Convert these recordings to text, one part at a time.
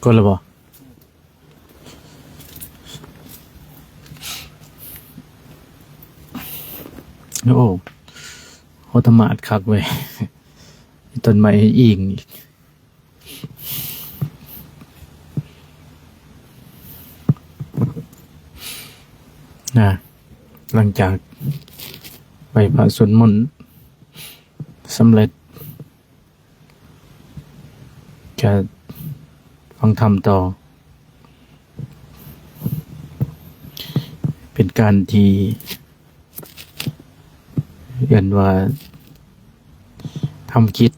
ก็ระบอกโอ้โหธรรมะคักเว้ยต้นไม้อิงอีกนะหลังจากไปพระสวดมนต์สำเร็จจะฟังธรรมต่อเป็นการที่เรียนว่าทำกิจ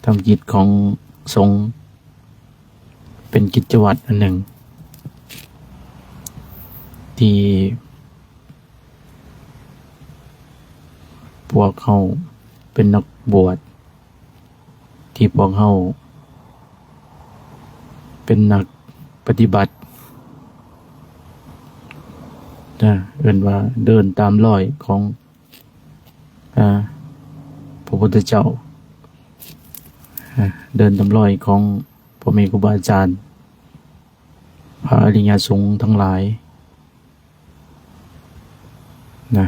ทำกิจของสงฆ์เป็นกิจวัตรอันหนึ่งที่พวกเขาเป็นนักบวชที่พวกเขาเป็นนักปฏิบัติเรียกว่าเดินตามรอยของพระพุทธเจ้าเดินตามรอยของพ่อแม่ครูบาอาจารย์พระอริยสงฆ์ทั้งหลายนะ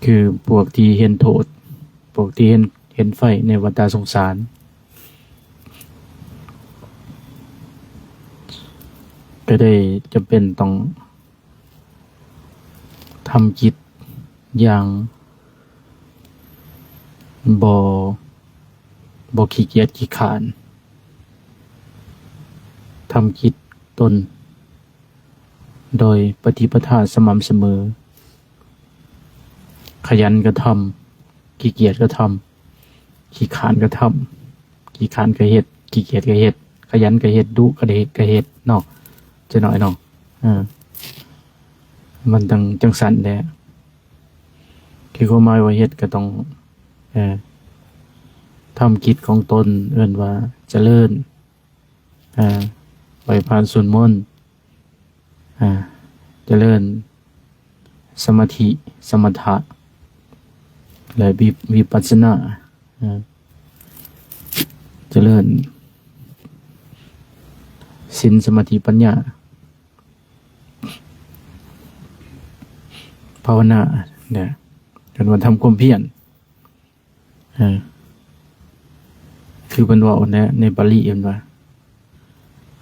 คือพวกที่เห็นโทษพวกที่เห็นไฟในวัฏสงสารก็ได้จำเป็นต้องทำกิจอย่างบ่ขี้เกียจขี้ขานทำกิจตนโดยปฏิปทาสม่ำเสมอขยันก็ทำขี้เกียจก็ทำขี้ขานก็ทำขี้ขานก็เฮ็ดขี้เกียจก็เฮ็ดขยันก็เฮ็ดดุก็เฮ็ดเนาะจะหน่อยเนาะมันต้องจังสันแหละคือความหมายว่าเฮ็ดก็ต้องทำกิจของตนเอิ้นว่าเจริญไปผ่านสวดมนต์เจริญสมาธิสมถะและวิปัสสนาเจริญศีลสมาธิปัญญาภาวนาเนี่ยกันว่าทำความเพียรคือเป็นว่าในบาลีเห็นว่า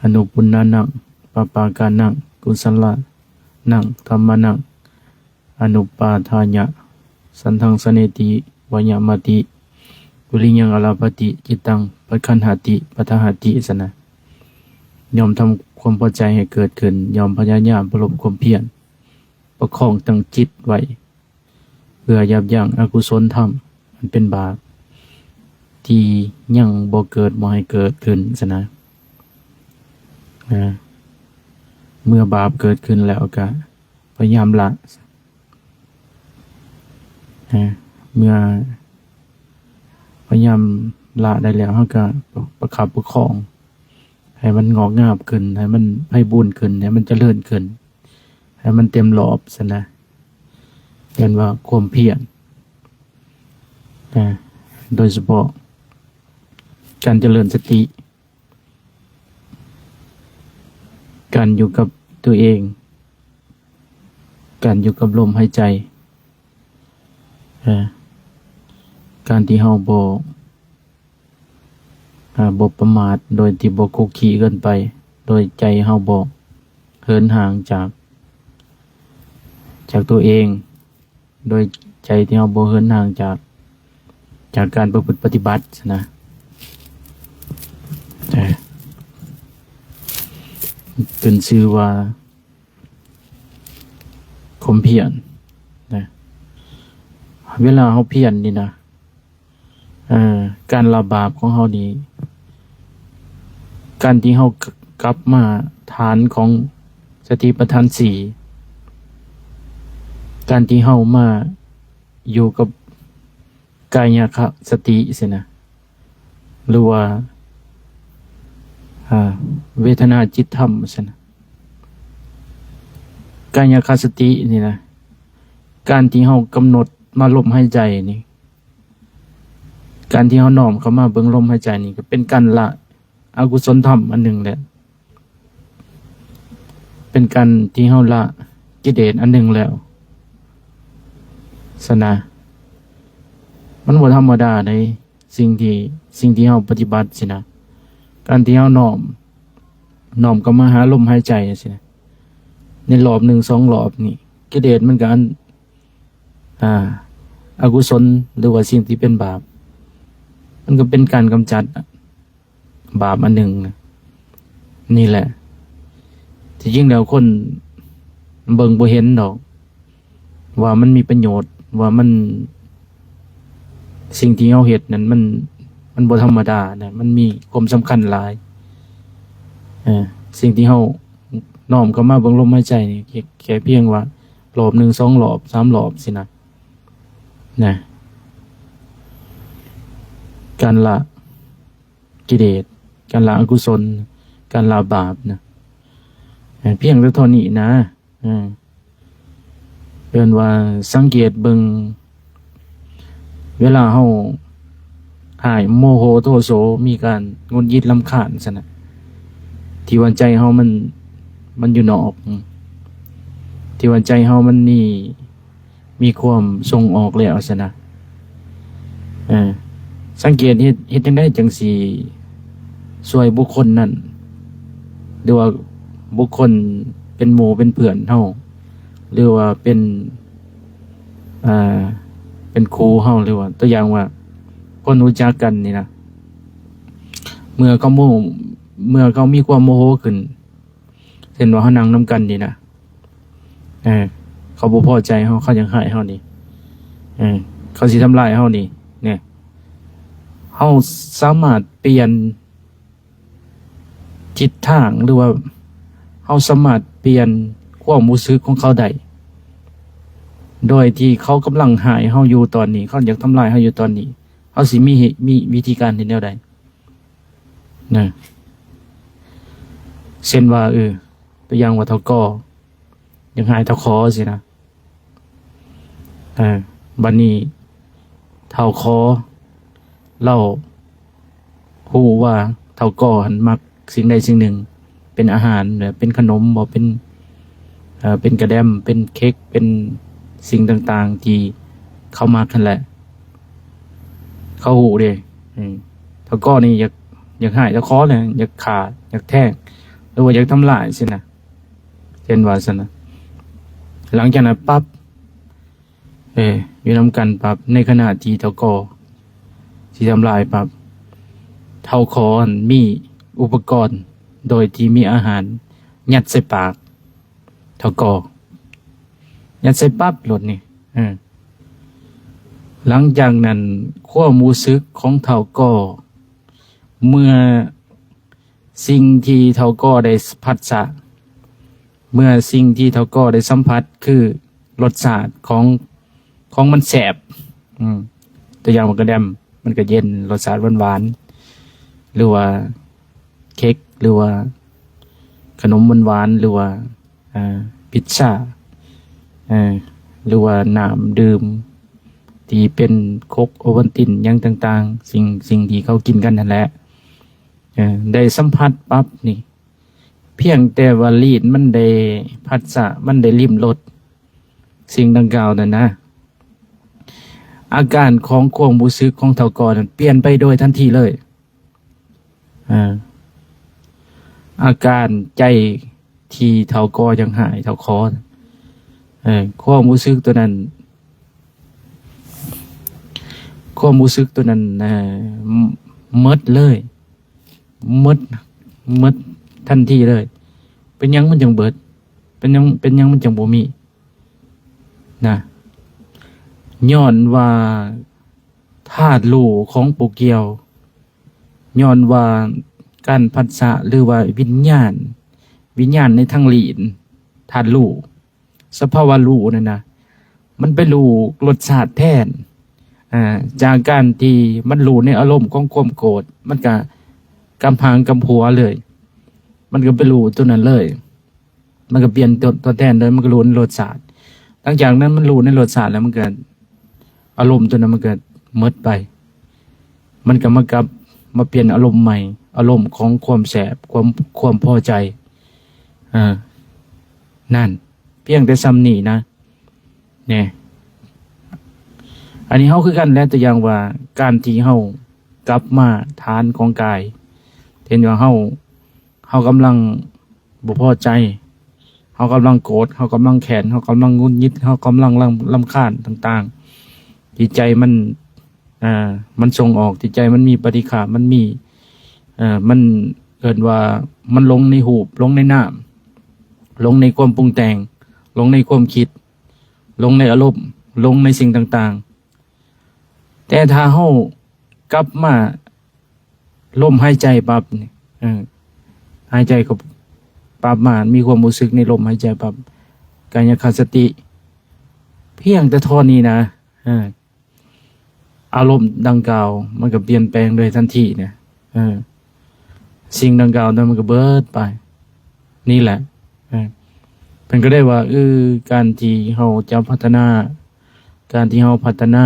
อนุปุณณานังปปากานังกุศลนังธรรมนังอนุปาทายะสันทังสเนติวยามติปุริยังอลาปติจิตังปัจขันหาติปัฏหาติสนะยอมทำความพอใจให้เกิดขึ้นยอมพยายามประลบความเพียรประคองตั้งจิตไว้เพื่อยับยั้งอกุศลธรรมมันเป็นบาปที่ยังบ่เกิดบ่ให้เกิดขึ้นสนะเมื่อบาปเกิดขึ้นแล้วก็พยายามละเมื่อพยายามละได้แล้วเราก็ประคับประคองให้มันงอกงามขึ้นให้มันให้บุญขึ้นให้มันเจริญขึ้นให้มันเต็มรอบซะนะเรียกว่าความเพียรโดยเฉพาะการเจริญสติการอยู่กับตัวเองการอยู่กับลมหายใจการที่เฮาบ่ประมาทโดยที่บ่คุกคีเกินไปโดยใจเฮาบ่เหินห่างจากตัวเองโดยใจที่เฮาบ่เหินห่างจากการประพฤติปฏิบัตินะเป็นชื่อว่าความเพียรนะเวลาเฮาเพียรนี่นะการละบาปของเฮานี้การที่เฮากลับมาฐานของสติปัฏฐานสี่การที่เฮามาอยู่กับกายคสติสินะหรือว่าเวทนาจิตธรรมสินะกายคสตินี่นะการที่เฮากำหนดมาลมหายใจนี่ การที่เขาน้อมเข้ามาเบิ่งลมหายใจนี่ก็เป็นการละอกุศลธรรมอันหนึ่งแหละเป็นการที่เขาละกิเลสอันหนึ่งแล้วสนะมันบ่ธรรมดาในสิ่งที่เราปฏิบัติสินะการที่เราน้อมก็มาหาลมหายใจสินะในรอบ1-2 รอบนี่กิเลสมันก็อกุศลหรือว่าสิ่งที่เป็นบาปมันก็เป็นการกำจัดบาปอันหนึ่งนี่แหละที่จริงแล้วคนเบิ่งบ่เห็นดอกว่ามันมีประโยชน์ว่ามันสิ่งที่เราเฮ็ดนั้นมันบ่ธรรมดานะมันมีความสำคัญหลายสิ่งที่เราน้อมเข้ามาเบิ่งลมหายใจนี่แค่เพียงว่ารอบ1-2 รอบ3 รอบสินะการละกิเลสการละอกุศลการละบาปนะเพียงแต่เท่านี้นะเป็นว่าสังเกตเบิ่งเวลาเฮาหายโมโหโทโสมีการหงุดหงิดรำคาญซั่นน่ะที่ว่าใจเฮามันอยู่นอกที่ว่าใจเฮามันมีความส่งออกแล้วซั่นน่ะสังเกตเฮ็ดจังได๋จังสิช่วยบุคคลนั้นหรือว่าบุคคลเป็นหมู่เป็นเพื่อนเฮาหรือว่าเป็นครูเฮาหรือว่าตัวอย่างว่าคนรู้จักกันนี่นะเมื่อเขามีความโมโหขึ้นเช่นว่าเขานั่งนำกันนี่นะเขาบ่พอใจเฮาเขาอยากให้เฮานี่เขาสิทำลายเฮานี่เนี่ยเฮาสามารถเปลี่ยนทิศทางหรือว่าเฮาสามารถเปลี่ยนความรู้สึกของเขาได้โดยที่เขากำลังหายเฮาอยู่ตอนนี้เขาอยากทำลายเฮาอยู่ตอนนี้เฮาสิมีวิธีการเฮ็ดแนวใดนะเช่นว่าตัวอย่างว่าเท่าก่ออยากหายเท่าขอสินะบัดนี้เท่าขอเล่าฮู้ว่าเท่าก่อหันมักสิ่งใดสิ่งหนึ่งเป็นอาหารหรือเป็นขนมบ่เป็นกระแดมเป็นเค้กเป็นสิ่งต่างๆที่เข้ามากันแหละเขาหูเด้เท่าก็นี่อยากหายเท่าคอเนี่ยอยากขาดอยากแทงหรือว่าอยากทำลายสินะเช่นว่าสินะหลังจากนั้นปั๊บอยู่นำกันปั๊บในขณะที่เท่าก็ที่ทำลายปั๊บเท่าคอมีอุปกรณ์โดยที่มีอาหารยัดใส่ปากเท่าก็ยัดใส่ปั๊บหลดนี่หลังจากนั้นความรู้สึกของเท่าก็เมื่อสิ่งที่เท่าก็ได้ผัสสะเมื่อสิ่งที่เท่าก็ได้สัมผัสคือรสชาติของมันแสบตัวอย่างมันก็แดมมันก็เย็นรสชาติหวานๆหรือว่าเค้กหรือว่าขนมหวานๆหรือว่าพิซซ่าหรือว่าน้ำดื่มที่เป็นโคกโอวัลตินยังต่างๆสิ่งที่เขากินกันนั่นแหละได้สัมผัสปั๊บนี่เพียงแต่ว่าลิ้นมันได้ผัสสะมันได้ลิ้มรสสิ่งดังกล่าวนั่นนะอาการของความรู้สึกของเท่าก่อนั้นเปลี่ยนไปโดยทันทีเลยอาการใจที่เท่าก่อยังหายเท่าคอความรู้สึกตัวนั้นมดเลยมดทันทีเลยเป็นยังมันจังเบิดเป็นยังมันจังบ่มีนะย้อนว่าธาตุรู้ของปูเกียวย้อนว่าการผัสสะหรือว่าวิญญาณในทางลิ้นธาตุรู้สภาวะรู้นั่นนะมันไปรู้รสชาติแทนจากการที่มันรู้ในอารมณ์ของความโกรธมันก็กำพังกำผัวเลยมันก็ไปรู้ตัวนั้นเลยมันก็เปลี่ยนตัวแทนเลยมันก็รู้ในรสชาติหลังจากนั้นมันรู้ในรสชาติแล้วมันเกิดอารมณ์ตัวนั้นมันเกิดมดไป มันก็มาเปลี่ยนอารมณ์ใหม่ อารมณ์ของความแสบความพอใจนั่นเพียงแต่ซ้ำนี่นะเนี่ยอันนี้เฮาคือกันแล้วตัวอย่างว่าการที่เฮากลับมาฐานของกายเห็นว่าเฮากำลังบ่พอใจเฮากำลังโกรธเฮากำลังแค้นเฮากำลังงุนงิดเฮากำลังรำคาญต่างๆจิตใจมันส่งออกจิตใจมันมีปฏิฆะมันมีมันเกิดว่ามันลงในหูบลงในน้ำลงในความปรุงแต่งลงในความคิดลงในอารมณ์ลงในสิ่งต่างๆแต่ถ้าเฮากลับมาลมหายใจปั๊บนี่หายใจก็ปั๊บมามีความรู้สึกในลมหายใจปั๊บกายคสติเพียงแต่เท่านี้นะอารมณ์ดังกล่าวมันก็เปลี่ยนแปลงโดยทันทีเนี่ยสิ่งดังกล่าวนั้นมันก็เบิดไปนี่แหละเป็นก็ได้ว่าการที่เฮาจะพัฒนาการที่เฮาพัฒนา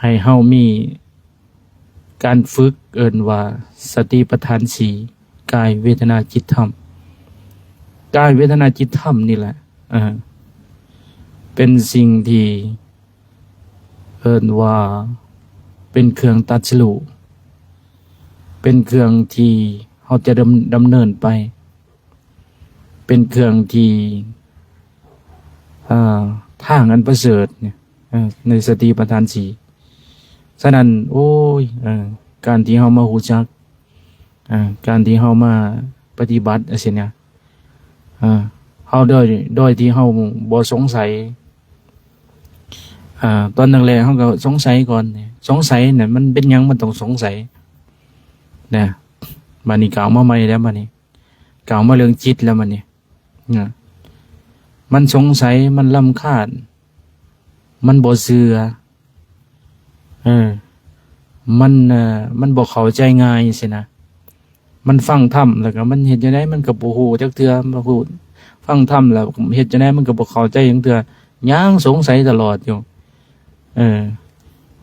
ให้เฮามีการฝึกเอิ้นว่าสติปัฏฐานสี่กายเวทนาจิตธรรมกายเวทนาจิตธรรมนี่แหละเป็นสิ่งที่เอิ้นว่าเป็นเครื่องตัดสู้เป็นเครื่องที่เฮาจะดำเนินไปเป็นเครื่องที่ทางอันประเสริฐเนี่ยในสติปัฏฐานสี่ฉะนั้นโอ้ยการที่เฮามารู้จักการที่เฮามาปฏิบัติอะไรเนี่ยเฮาโดยที่เฮาบ่สงสัยตอนแรกๆเฮาก็สงสัยก่อนสงสัยเนี่ยมันเป็นหยังมันต้องสงสัยนะบัดนี้กล่าวมาใหม่แล้วบัดนี้กล่าวมาเรื่องจิตแล้วบัดนี้มันสงสัยมันรำคาญมันบ่เชื่อมันบ่เข้าใจง่ายสินะมันฟังธรรมแล้วก็มันเฮ็ดจังได๋มันก็บ่ฮู้จักเทื่อบ่ฮู้ฟังธรรมแล้วเฮ็ดจังได๋มันก็บ่เข้าใจจังเทื่อยังสงสัยตลอดอยู่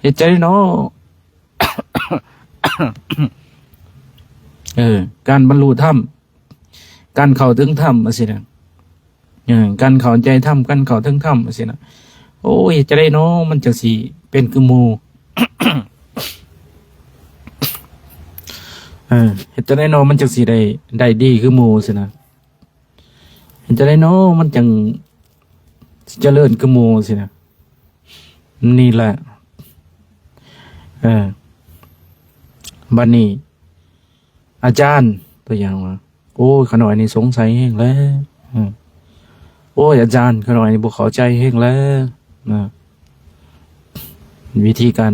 เฮ็ดจังได๋เนาะ การบรรลุธรรมการเข้าถึงธรรมจังซี่นะการเข้าใจธรรมการเข้าถึงธรรมจังซี่นะโอ้ยจะได้เนาะมันจังสิเป็นคือหมู่ เฮ็ดจังได๋เนาะมันจังสิได้ดีคือหมู่ซินะเฮ็ดจังได๋เนาะมันจังเจริญคือหมู่ซินะนี่แหละบัดนี้อาจารย์ตัวอย่างว่าโอ้ยขน่อยนี่สงสัยแฮงแล้วโอ้ยอาจารย์ขน่อยนี่บ่เข้าใจแฮงแล้ววิธีการ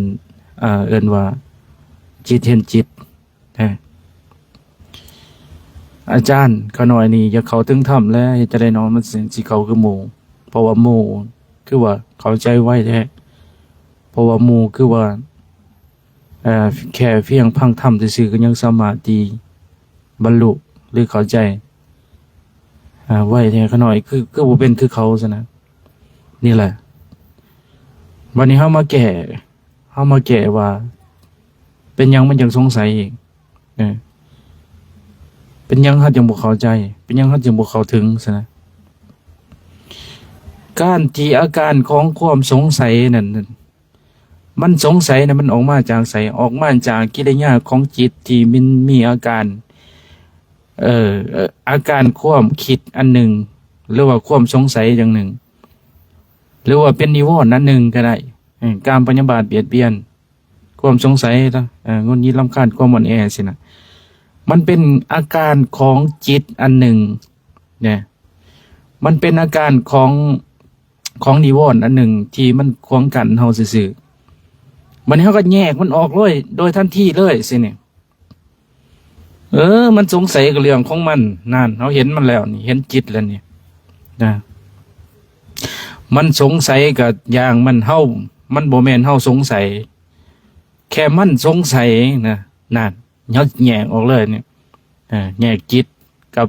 เอิ้นว่าจิตเห็นจิตอาจารย์ขน่อยนี่อย่าเข้าถึงธรรมแล้วจะได้นอนมันสิเข้าคือหมู่เพราะว่าหมู่คือว่าเข้าใจไว้แท้เพราะว่าหมู่คือว่าแค่เพียงพังธรรมซื่อๆก็ยังสามารถที่บรรลุหรือเข้าใจไว้แท้ขน่อยคือบ่เป็นคือเขาซะนะนี่แหละวันนี้เฮามาแก้ว่าเป็นหยังมันยังสงสัยอีกเป็นหยังเฮาจังบ่เข้าใจเป็นหยังเฮาจังบ่เข้าถึงซะนะการที่อาการของความสงสัยนั่นมันสงสัยนะมันออกมาจากไสออกมาจากกิริยาของจิตที่มันมีอาการอาการความคิดอันหนึ่งหรือว่าความสงสัยอย่างหนึ่งหรือว่าเป็นนิวรณ์อันหนึ่งก็ได้การพยาบาทเบียดเบียนความสงสัยงุนงิดรำคาญความอ่อนแอสินะมันเป็นอาการของจิตอันหนึ่งเนี่ยมันเป็นอาการของนิวรณ์อันหนึ่งที่มันขวางกันเฮาซื่อๆมันเฮาก็แยกมันออกเลยโดยทันทีเลยสิเนี่ยมันสงสัยกับเรื่องของมันนั่นเฮาเห็นมันแล้วนี่เห็นจิตแล้วนี่นะมันสงสัยกับอย่างมันเฮามันบ่แม่นเฮาสงสัยแค่มันสงสัยนะนั่นเฮาแยกออกเลยเนี่ยแยกจิตกับ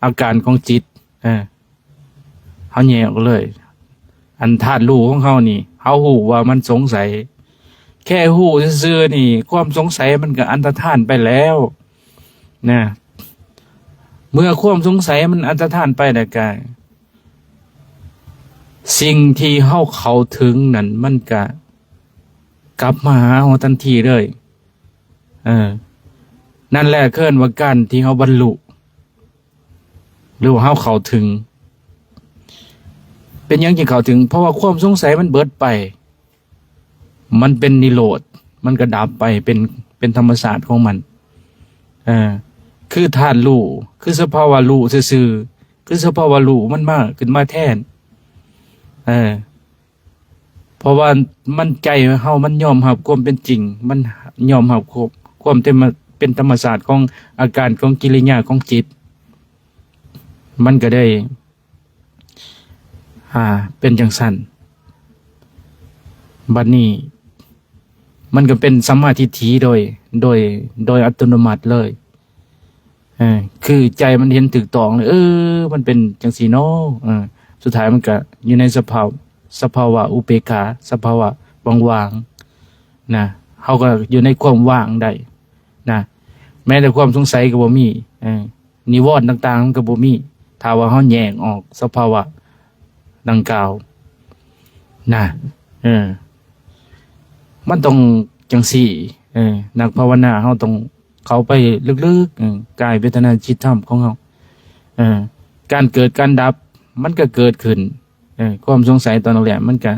อาการของจิตเฮาแยกออกเลยอันธาตุรู้ของเฮานี่เฮาฮู้ว่ามันสงสัย แค่ฮู้ซื่อๆนี่ความสงสัยมันก็อันตรธานไปแล้วนะเมื่อความสงสัยมันอันตรธานไปแล้วก็สิ่งที่เฮาเข้าถึงนั่นมันก็กลับมาหาเฮาทันทีเลยนั่นแหละเกินว่าการที่เฮาบรรลุหรือว่าเฮาเข้าถึงเป็นหยังที่เข้าถึงเพราะว่าความสงสัยมันเบิดไปมันเป็นนิโรธมันก็ดับไปเป็นธรรมชาติของมันคือธาตุรู้คือสภาวะรู้ซื่อๆคือสภาวะรู้มันมาขึ้นมาแทนเพราะว่ามันใจเฮามันยอมรับความเป็นจริงมันยอมรับความเป็นธรรมชาติของอาการของกิริยาของจิตมันก็ได้เป็นจังซั่นบัดนี้มันก็เป็นสัมมาทิฏฐิโดยอัตโนมัติเลยคือใจมันเห็นถูกต้องเลยมันเป็นจังซี่เนาะสุดท้ายมันก็อยู่ในสภาวะอุเบกขาสภาวะว่างๆนะเฮาก็อยู่ในความว่างได้นะแม้แต่ความสงสัยก็บ่มีนิวรณ์ต่างๆมันก็บ่มีถ้าว่าเฮาแยกออกสภาวะดังกล่าวนะมันต้องจังสี่นักภาวนาเฮาต้องเข้าไปลึกๆกายเวทนาจิตธรรมของเฮาการเกิดการดับมันก็เกิดขึ้นความสงสัยตอนแรกมันก็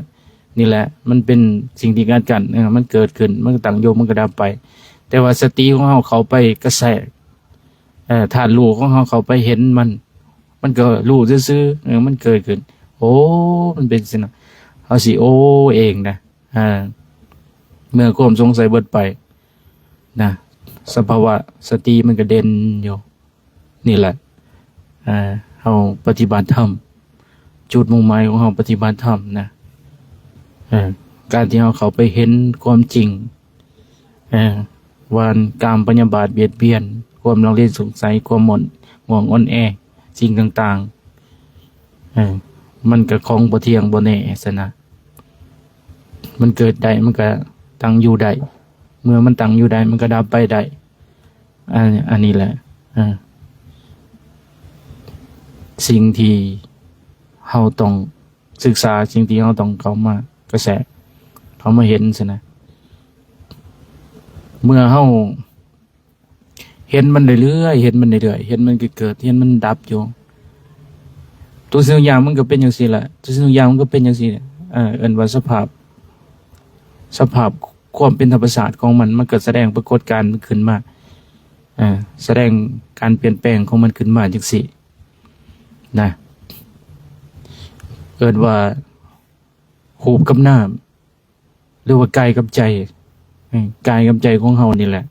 นี่แหละมันเป็นสิ่งที่เกิดกันมันเกิดขึ้นมันก็ตั้งอยู่มันก็ดับไปแต่ว่าสติของเฮาเข้าไปกระแสธาตุรู้ของเฮาเข้าไปเห็นมันก็รู้ซื่อๆมันเกิดขึ้นโอ้มันเป็นสินะเฮาสิโอ้เองนะเมื่อความสงสัยเบิดไปนะสภาวะสติมันก็เด่นอยู่นี่แหละเฮาปฏิบัติธรรมจุดมุ่งหมายของเฮาปฏิบัติธรรมนะการที่เฮาเข้าไปเห็นความจริงวานกามพยาบาทเบียดเบียนความลังเลสงสัยความหม่นห่วงอ่อนแอสิ่งต่างๆมันก็ของบ่เที่ยงบ่แน่ซะนะมันเกิดได้มันก็ตั้งอยู่ได้เมื่อมันตั้งอยู่ได้มันก็ดับไปได้อันนี้แหละสิ่งที่เฮาต้องศึกษาสิ่งที่เฮาต้องเข้ามากระแสเขามาเห็นซะนะเมื่อเฮาเห็นมันเรื่อยๆเห็นมันเรื่อยๆเห็นมันเกิดเห็นมันดับอยู่ตัวสิ่งอย่างมันก็เป็นจังซี่แหละตัวสิ่งอย่างมันก็เป็นจังซี่เอิ้นว่าสภาพความเป็นธรรมชาติของมันเกิดแสดงปรากฏการณ์มันขึ้นมาแสดงการเปลี่ยนแปลงของมันขึ้นมาจังซี่นะเอิ้นว่ารูปกับนามหรือว่ากายกับใจกายกับใจของเฮานี่แหละ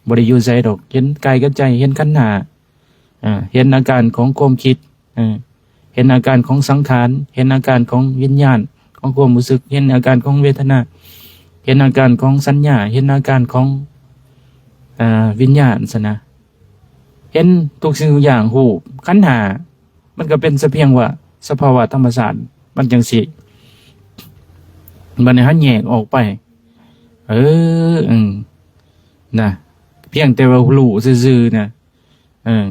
บ่ได้อยู่ไสดอกเห็นกายกับใจเห็นขันธ์ห้าเห็นอาการของความคิดเห็นอาการของสังขารเห็นอาการของวิญญาณของความรู้สึกเห็นอาการของเวทนาเห็นอาการของสัญญาเห็นอาการของวิญญาณซะนะเห็นทุกสิ่งทุกอย่างรูปขันธ์ห้ามันก็เป็นเพียงว่าสภาวะธรรมชาติมันจังสิมันให้แยกออกไปนะเพียงแต่ว่ารู้ซื่อๆนะ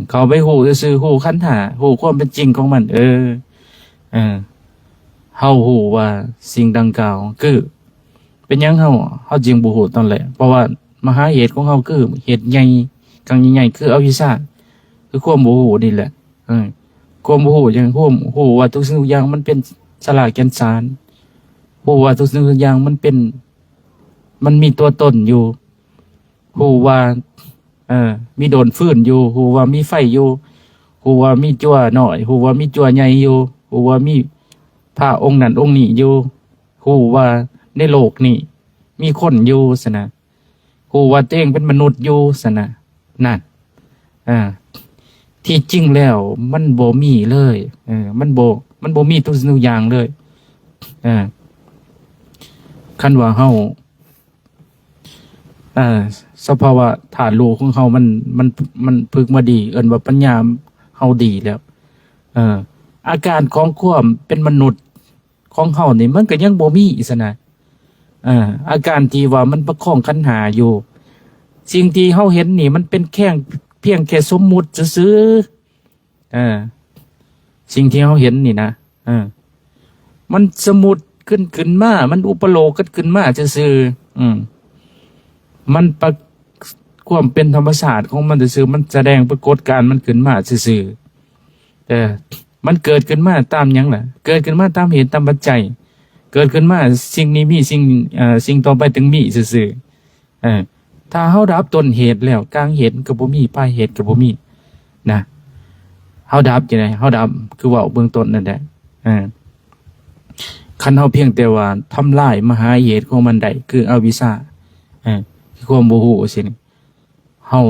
เขาไปหูซื่อๆหูขันธ์ห้าหูความเป็นจริงของมันเฮาหูว่าสิ่งดังกล่าวคือเป็นหยังเฮาจึงบ่ฮู้ตอนแรกเพราะว่ามหาเหตุของเฮาคือเหตุใหญ่ครั้งใหญ่ๆคืออวิชชาคือความบ่ฮู้นี่แหละความบ่ฮู้จังความฮู้ว่าทุกสิ่งทุกอย่างมันเป็นสลากแก่นสารฮู้ว่าทุกสิ่งทุกอย่างมันมีตัวตนอยู่ฮู้ว่ามีโดนฟืนอยู่ฮู้ว่ามีไฟอยู่ฮู้ว่ามีจั่วน้อยฮู้ว่ามีจั่วใหญ่อยู่ฮู้ว่ามีพระองค์นั้นองค์นี้อยู่ฮู้ว่าในโลกนี้มีคนอยู่ซะนะฮู้ว่าตัวเองเป็นมนุษย์อยู่ซะนะนั่นที่จริงแล้วมันบ่มีเลยมันบ่มีทุกสิ่งทุกอย่างเลยคันว่าเฮาสภาวะธาตุรู้ของเฮามันพึกมาดีเอิ้นว่าปัญญาเฮาดีแล้วอาการของความเป็นมนุษย์ของเฮานี่มันก็ยังบ่มีซะนะ อาการที่ว่ามันประคองขันหาอยู่สิ่งที่เฮาเห็นนี่มันเป็นแค่เพียงแค่สมมุติซื่อสิ่งที่เฮาเห็นนี่นะมันสมมุติขึ้นมามันอุปโลกขึ้นมาซื่อมันความเป็นธรรมศาสตร์ของมันซื่อมันแสดงปรากฏการณ์มันขึ้นมาซื่อมันเกิดขึ้นมาตามหยังล่ะเกิดขึ้นมาตามเหตุตามปัจจัยเกิดขึ้นมาสิ่งนี้มีสิ่งต่อไปถึงมีซื่อถ้าเฮาดับต้นเหตุแล้วกลางเหตุก็บ่มีปลายเหตุก็บ่มีนะเฮาดับจังได๋เฮาดับคือเว้าเบื้องต้นนั่นแหละคันเฮาเพียงแต่ว่าทำลายมหาเหตุของมันได้คืออวิชชาคือความบ่ฮู้สิเฮา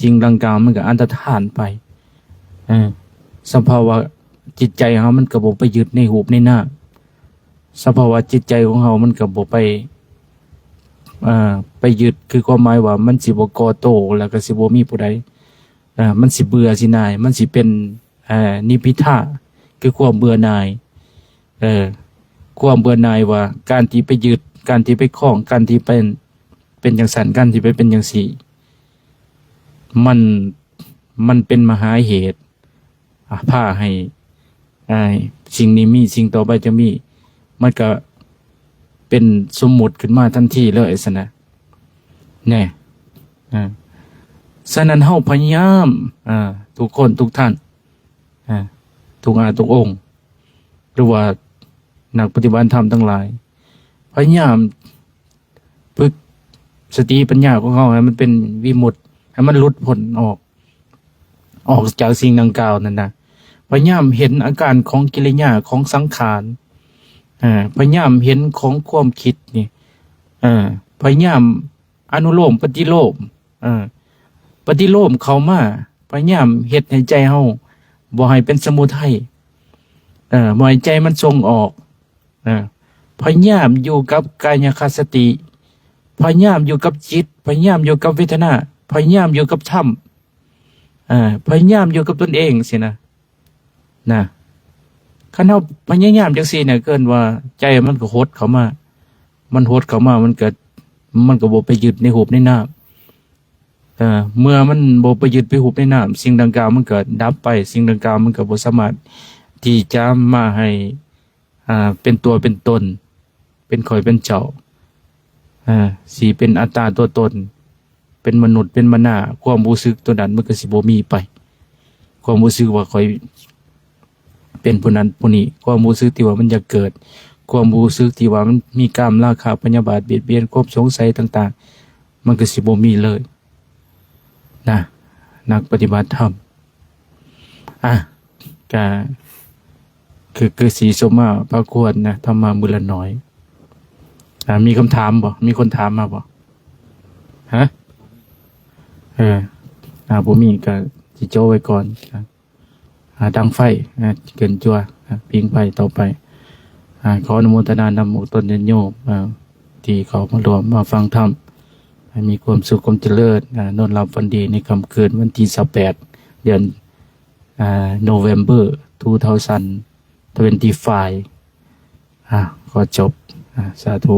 สิ่งดังกล่าวมันก็อันตรธานไปสภาวะจิตใจของเฮามันก็บ่ไปยึดในรูปในนามสภาวะจิตใจของเฮามันก็บ่ไปยึดคือความหมายว่ามันสิบ่ก่อโตแล้วก็สิบ่มีผู้ใดมันสิเบื่อสินายมันสิเป็นนิพพิทาคือความเบื่อหน่ายความเบื่อหน่ายว่าการที่ไปยึดการที่ไปคล้องการที่เป็นจังซั่นการที่ไปเป็นจังซี่มันเป็นมหาเหตุพาให้สิ่งนี้มีสิ่งต่อไปจะมีมันก็เป็นสมมุติขึ้นมาทันทีเลยซะนะแน่ฉะนั้นเฮาพยายามทุกคนทุกท่านทุกทุกองค์หรือว่านักปฏิบัติธรรมทั้งหลายพยายามฝึกสติปัญญาของเขาให้มันเป็นวิมุตติให้มันหลุดพ้นออกจากสิ่งดังกล่าวนั่นนะพยายามเห็นอาการของกิริยาของสังขารพยายามเห็นของความคิดนี่พยายามอนุโลมปฏิโลมปฏิโลมเข้ามาพยายามเฮ็ดให้ใจเฮาบ่ให้เป็นสมุทัยบ่ให้ใจมันทรงออกพยายามอยู่กับกายคสติพยายามอยู่กับจิตพยายามอยู่กับเวทนาพยายามอยู่กับธรรมพยายามอยู่กับตนเองสินะคันเฮาพยายามจังซี่เนี่ยเกินว่าใจมันก็หดเข้ามามันหดเข้ามามันก็บ่ไปยึดในรูปในนามเมื่อมันบ่ไปยึดไปรูปในนามสิ่งดังกล่าวมันก็ดับไปสิ่งดังกล่าวมันก็บ่สามารถที่จะมาให้เป็นตัวเป็นตนเป็นข่อยเป็นเจ้าสิเป็นอัตตาตัวตนเป็นมนุษย์เป็นมนาความรู้สึกตัวนั้นมันก็สิบ่มีไปความรู้สึกว่าข่อยเป็นผู้นั้นผู้นี้ความรู้สึกที่ว่ามันจะเกิดความรู้สึกที่ว่ามันมีกามราคะพยาบาทเบียดเบียนความสงสัยต่างๆมันก็สิบ่มีเลยนะนักปฏิบัติธรรมก็คือสีสมมาพระควรนะธรรมามือละน้อยมีคำถามบ่มีคนถามมาบ่ฮะผมมีก็สิโจ้ไว้ก่อนดังไฟเกินจั่วพิงไฟต่อไปขออนุโมทนานำหมู่ตนญาติโยมที่เขามารวมมาฟังธรรมให้มีความสุขความเจริญนอนหลับฝันดีในค่ำคืนวันที่18เดือนNovember 2025ขอจบสาธุ